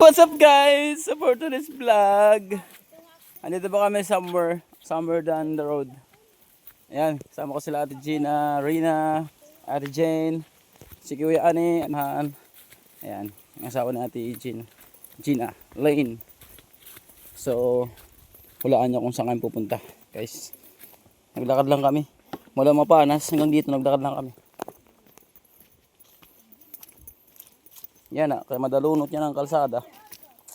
What's up guys? For today's vlog. Andito ba kami somewhere down the road. Ayan, sama ko sila Ate Gina, Rina, Ate Jane, si Kuya Ani, Anahan. Ayan, ang asawa ni Ate Gina, Lane. So, hulaan nyo kung saan kami pupunta. Guys, naglakad lang kami. Mula Mapanas hanggang dito naglakad lang kami. Yan na, kaya madalunot yan ang kalsada.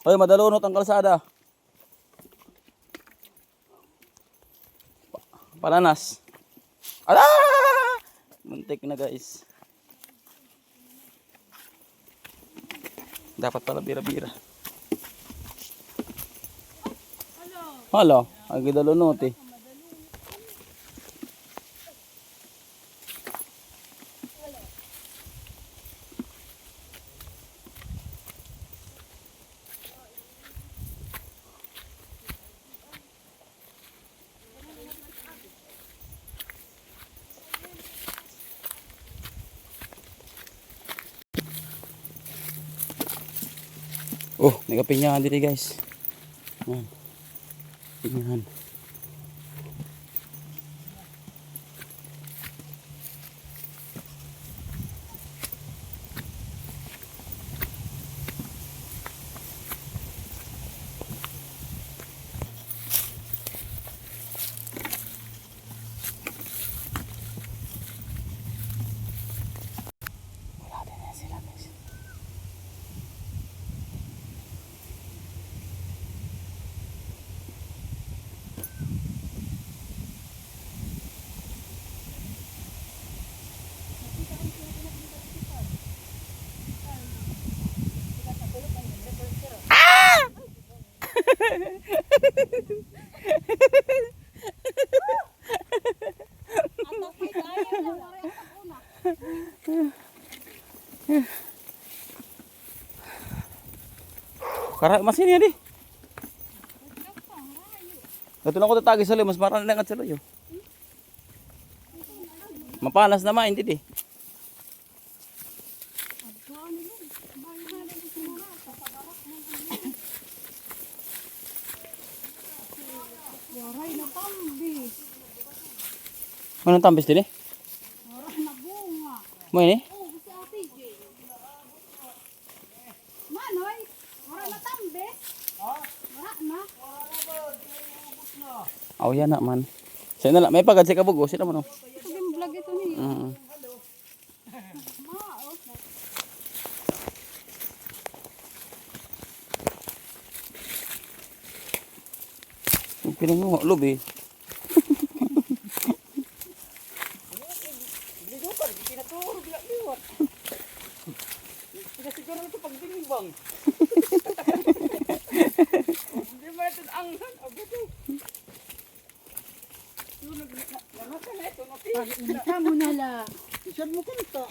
Hoy, madalunot ang kalsada. Palanas. Ala! Muntik na guys. Dapat pala bira-bira. Halo, ang gidalunot eh. Oh, may kapinyahan dito guys. Ayan. Pinyahan. Wala din na sila guys. Karak masin ya di. Ito na ko tatagi sa mas marami lang at sa loyo. Mapanas naman hindi di. Waray na tambis. Anong tambis din eh? Waray na bunga. Mo ini? Oh, si Ate J. Manoy, waray na tambis. Wala na. Aw yan na man. Sa na lang may pagad sa kabugo sila mo no. Ito yung vlog ito niya. Mao. Pinanguha lob eh. Siguro ito pag dinimbang. Hindi mo ito ang abuto. Ita mo na la. Isyan mo kanita.